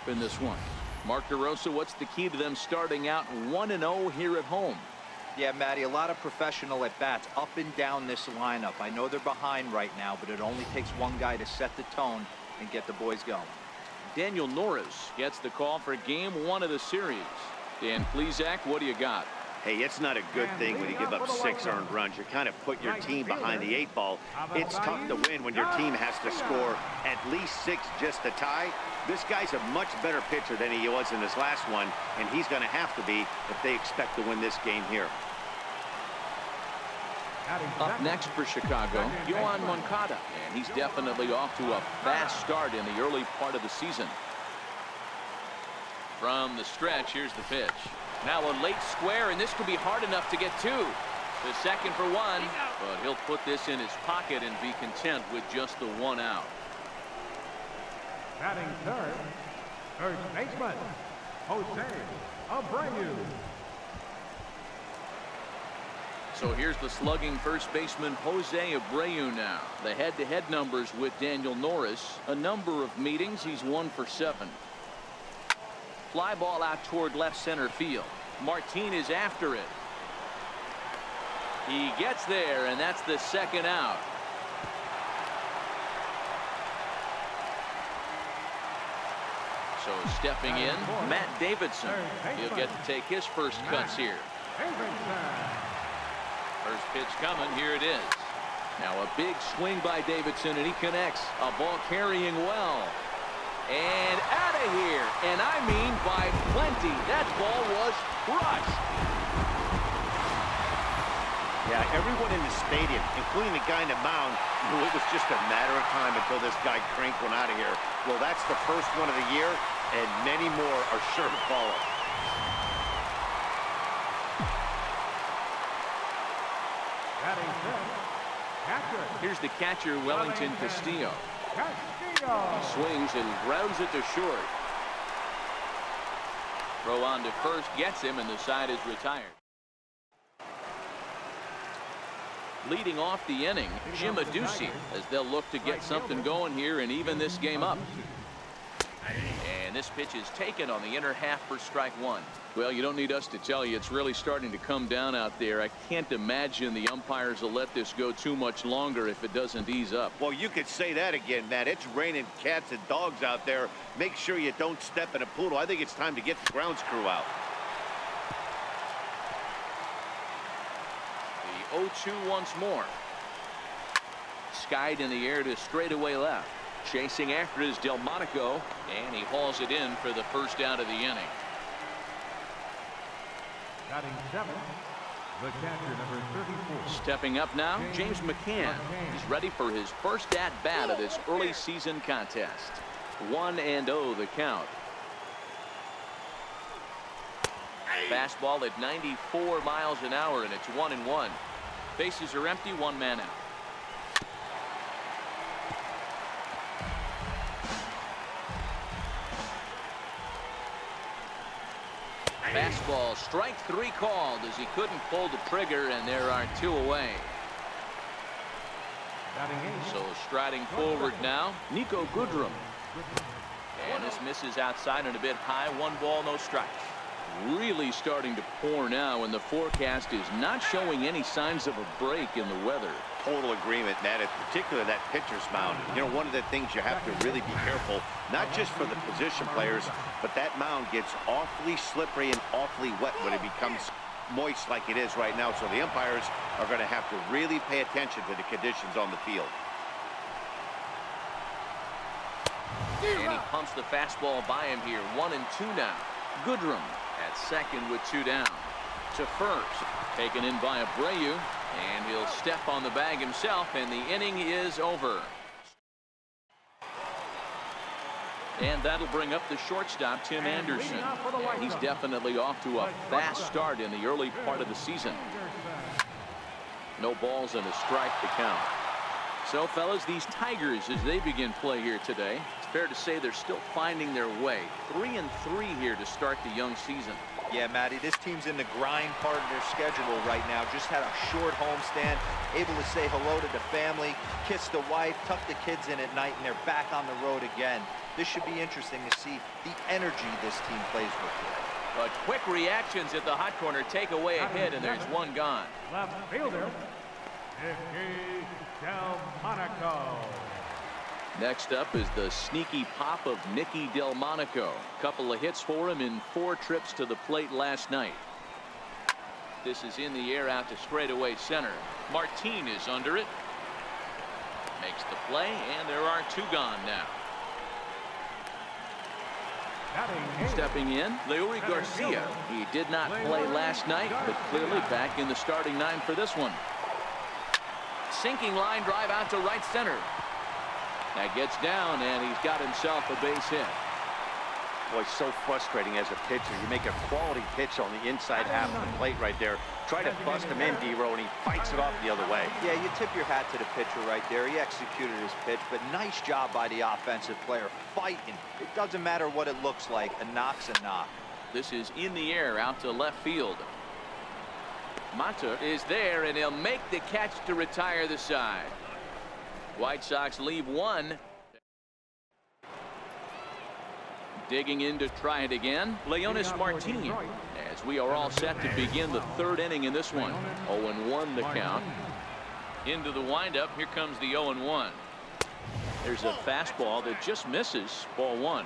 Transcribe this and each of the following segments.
up in this one. Mark DeRosa, what's the key to them starting out 1-0 here at home? Yeah, Matty, a lot of professional at-bats up and down this lineup. I know they're behind right now, but it only takes one guy to set the tone and get the boys going. Daniel Norris gets the call for game 1 of the series. Dan Plesac, what do you got? Hey, it's not a good thing when you give up 6 earned runs. You kind of put your team behind the 8 ball. It's tough to win when your team has to score at least 6 just to tie. This guy's a much better pitcher than he was in his last one, and he's going to have to be if they expect to win this game here. Up next for Chicago, Yoan Moncada, and he's definitely off to a fast start in the early part of the season. From the stretch, here's the pitch. Now a late square, and this could be hard enough to get 2. The second for 1, but he'll put this in his pocket and be content with just the 1 out. Batting third, first baseman, Jose Abreu. So here's the slugging first baseman Jose Abreu now. The head-to-head numbers with Daniel Norris. A number of meetings. He's 1 for 7. Fly ball out toward left center field. Martin is after it. He gets there, and that's the second out. So stepping in, Matt Davidson. He'll get to take his first cuts here. First pitch coming. Here it is. Now a big swing by Davidson, and he connects. A ball carrying well. And out of here. And I mean by plenty. That ball was crushed. Yeah, everyone in the stadium, including the guy in the mound, knew it was just a matter of time until this guy cranked one out of here. Well, that's the first one of the year, and many more are sure to follow. Here's the catcher, Wellington Castillo. He swings and grounds it to short. Throw on to first gets him, and the side is retired. Leading off the inning, Jim Adduci, as they'll look to get something going here and even this game up. And this pitch is taken on the inner half for strike 1. Well, you don't need us to tell you, it's really starting to come down out there. I can't imagine the umpires will let this go too much longer if it doesn't ease up. Well, you could say that again, Matt. It's raining cats and dogs out there. Make sure you don't step in a poodle. I think it's time to get the grounds crew out. The 0-2 once more. Skied in the air to straightaway left. Chasing after is Delmonico, and he hauls it in for the first out of the inning. Batting 7, the catcher, number 34. Stepping up now, James McCann. He's ready for his first at-bat of this early season contest. 1-0 the count. Fastball at 94 miles an hour, and it's 1-1. Bases are empty, 1 man out. Fastball, strike 3 called as he couldn't pull the trigger, and there are 2 away. So striding forward now, Nico Goodrum. And this misses outside and a bit high. 1 ball, no strikes. Really starting to pour now, and the forecast is not showing any signs of a break in the weather. Total agreement, Matt, in particular that pitcher's mound. You know, one of the things you have to really be careful, not just for the position players, but that mound gets awfully slippery and awfully wet when it becomes moist like it is right now. So the umpires are going to have to really pay attention to the conditions on the field. And he pumps the fastball by him here. 1-2 now. Goodrum at second with 2 down. To first, taken in by Abreu, and he'll step on the bag himself, and the inning is over. And that'll bring up the shortstop, Tim Anderson. And he's definitely off to a fast start in the early part of the season. No balls and a strike to count. So, fellas, these Tigers, as they begin play here today, it's fair to say they're still finding their way. 3-3 here to start the young season. Yeah, Matty, this team's in the grind part of their schedule right now. Just had a short homestand, able to say hello to the family, kiss the wife, tuck the kids in at night, and they're back on the road again. This should be interesting to see the energy this team plays with here. But quick reactions at the hot corner take away a hit, and there's one gone. Left fielder, Nicky Delmonico. Next up is the sneaky pop of Nicky Delmonico. Couple of hits for him in 4 trips to the plate last night. This is in the air out to straightaway center. Martin is under it. Makes the play, and there are 2 gone now. Stepping in, Leury Garcia. He did not play last night, but clearly back in the starting 9 for this one. Sinking line drive out to right center. That gets down, and he's got himself a base hit. Boy, so frustrating as a pitcher. You make a quality pitch on the inside half of the plate right there. Try to bust him in, D-Row, and he fights it off the other way. Yeah, you tip your hat to the pitcher right there. He executed his pitch, but nice job by the offensive player. Fighting. It doesn't matter what it looks like. A knock's a knock. This is in the air out to left field. Mata is there, and he'll make the catch to retire the side. White Sox leave 1. Digging in to try it again, Leonis Martin, as we are all set to begin the 3rd inning in this one. 0-1 the count. Into the windup, here comes the 0-1. There's a fastball that just misses, ball 1.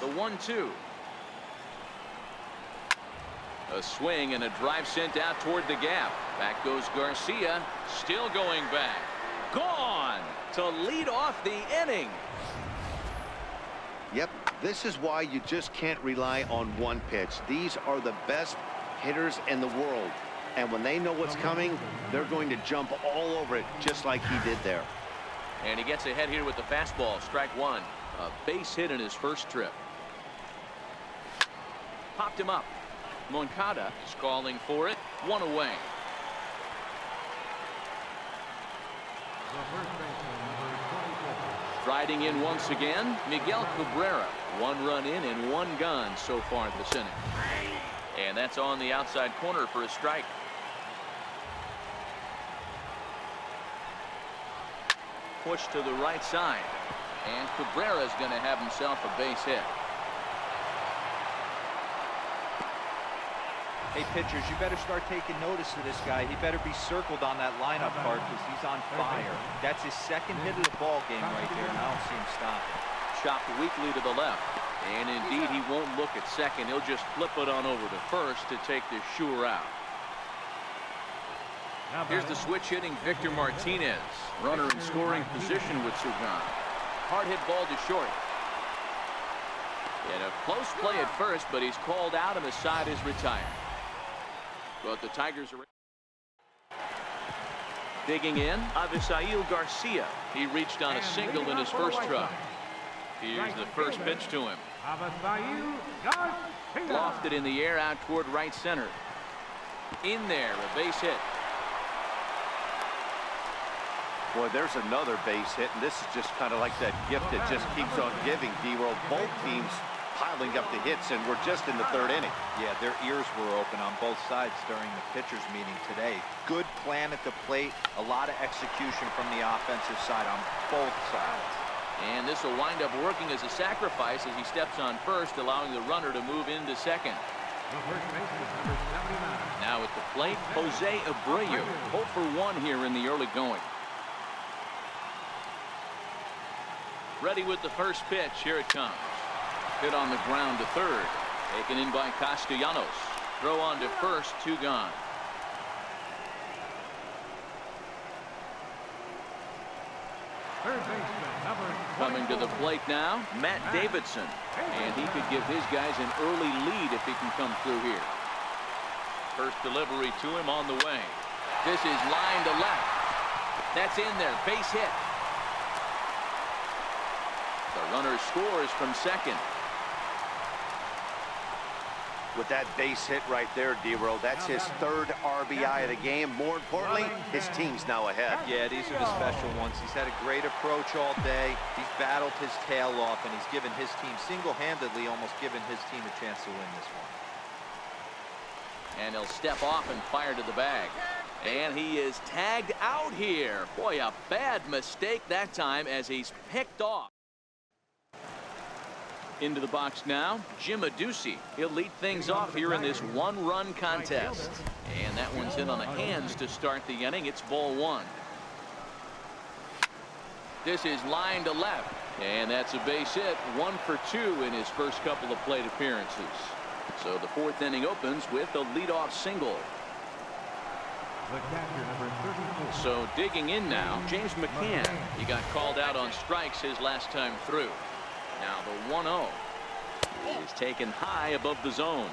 The 1-2. A swing and a drive sent out toward the gap. Back goes Garcia, still going back. Gone to lead off the inning. Yep, this is why you just can't rely on one pitch. These are the best hitters in the world. And when they know what's coming, they're going to jump all over it just like he did there. And he gets ahead here with the fastball. Strike 1. A base hit in his first trip. Popped him up. Moncada is calling for it. 1 away. Striding in once again, Miguel Cabrera. 1 run in and 1 gone so far this inning. And that's on the outside corner for a strike. Push to the right side. And Cabrera is going to have himself a base hit. Hey, pitchers, you better start taking notice of this guy. He better be circled on that lineup card because he's on fire. That's his 2nd hit of the ball game right there, and I don't see him stopping. Chopped weakly to the left. And indeed, he won't look at second. He'll just flip it on over to first to take this sure out. Here's the switch hitting Victor Martinez. Runner in scoring position with Sugan. Hard hit ball to short. And a close play at first, but he's called out and the side is retired. But the Tigers are digging in. Avisail Garcia. He reached on a single in his first truck. Here's the first pitch to him. Lofted in the air out toward right center. In there, a base hit. Boy, there's another base hit, and this is just kind of like that gift that just keeps on giving, D-Row. Both teams piling up the hits, and we're just in the 3rd inning. Yeah, their ears were open on both sides during the pitchers meeting today. Good plan at the plate, a lot of execution from the offensive side on both sides. And this will wind up working as a sacrifice as he steps on first, allowing the runner to move into second. Now at the plate, Jose Abreu, 0 for 1 here in the early going. Ready with the first pitch. Here it comes. Hit on the ground to third. Taken in by Castellanos. Throw on to first. 2 gone. Coming to the plate now, Matt Davidson. And he could give his guys an early lead if he can come through here. First delivery to him on the way. This is line to left. That's in there. Base hit. The runner scores from second. With that base hit right there, D-Row, that's his third RBI of the game. More importantly, his team's now ahead. Yeah, these are the special ones. He's had a great approach all day. He's battled his tail off, and he's given his team single-handedly, almost given his team a chance to win this one. And he'll step off and fire to the bag. And he is tagged out here. Boy, a bad mistake that time as he's picked off. Into the box now, Jim Adduci. He'll lead things off here in this one-run contest. And that one's in on the hands to start the inning. It's ball one. This is line to left. And that's a base hit. 1 for 2 in his first couple of plate appearances. So the fourth inning opens with a leadoff single. The catcher, number 34. So digging in now, James McCann. He got called out on strikes his last time through. Now the 1-0 is taken high above the zone.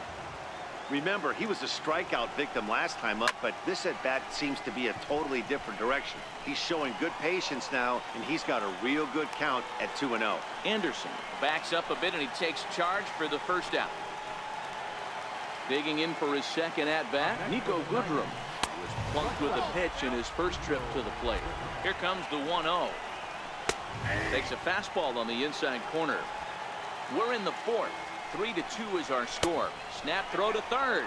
Remember, he was a strikeout victim last time up, but this at bat seems to be a totally different direction. He's showing good patience now, and he's got a real good count at 2-0. Anderson backs up a bit, and he takes charge for the first out. Digging in for his second at bat, Nico Goodrum was plunked with a pitch in his first trip to the plate. Here comes the 1-0. Takes a fastball on the inside corner. We're in the fourth. 3-2 is our score. Snap throw to third.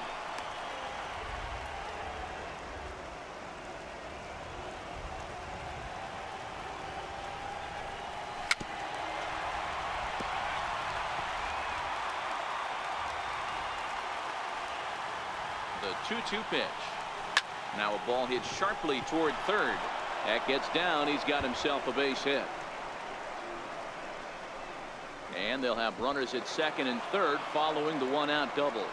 The 2-2 pitch. Now a ball hit sharply toward third. That gets down. He's got himself a base hit. And they'll have runners at second and third following the one-out double.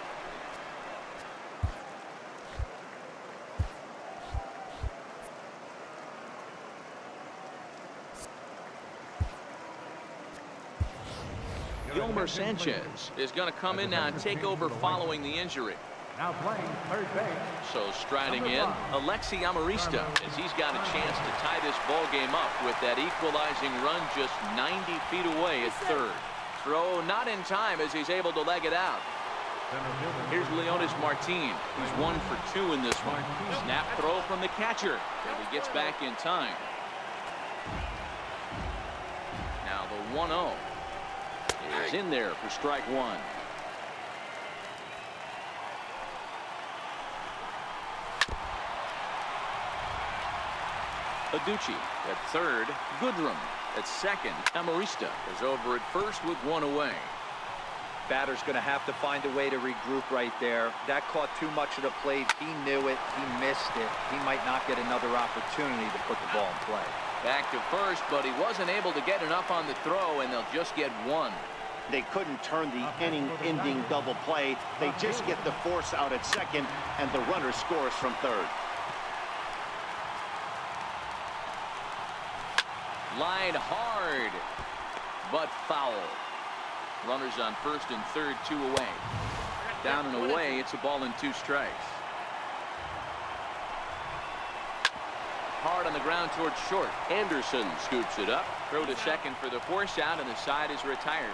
Yolmer Sanchez is going to come in now and take over following the injury. Now playing third base. So striding in, Alexi Amarista, as he's got a chance to tie this ball game up with that equalizing run just 90 feet away at third. Throw not in time as he's able to leg it out. Here's Leonis Martin. He's 1 for 2 in this one. Snap throw from the catcher, and he gets back in time. Now the 1-0 is in there for strike one. Adduci at third. Goodrum at second. Amarista is over at first with one away. Batter's going to have to find a way to regroup right there. That caught too much of the plate. He knew it. He missed it. He might not get another opportunity to put the ball in play. Back to first, but he wasn't able to get enough on the throw, and they'll just get one. They couldn't turn the inning-ending double play. They just get the force out at second, and the runner scores from third. Line hard, but foul. Runners on first and third, 2 away. Down and away, it's a ball and 2 strikes. Hard on the ground towards short. Anderson scoops it up. Throw to second for the force out, and the side is retired.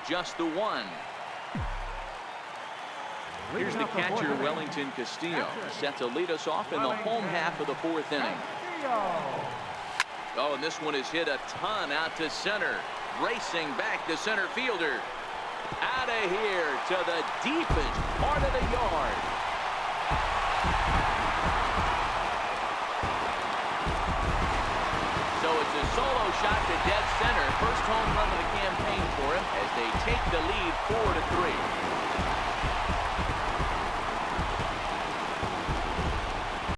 Just the one. Here's the catcher, Wellington Castillo, set to lead us off in the home half of the fourth inning. Oh, and this one is hit a ton out to center. Racing back the center fielder. Out of here to the deepest part of the yard. So it's a solo shot to dead center. First home run of the campaign for him as they take the lead 4-3.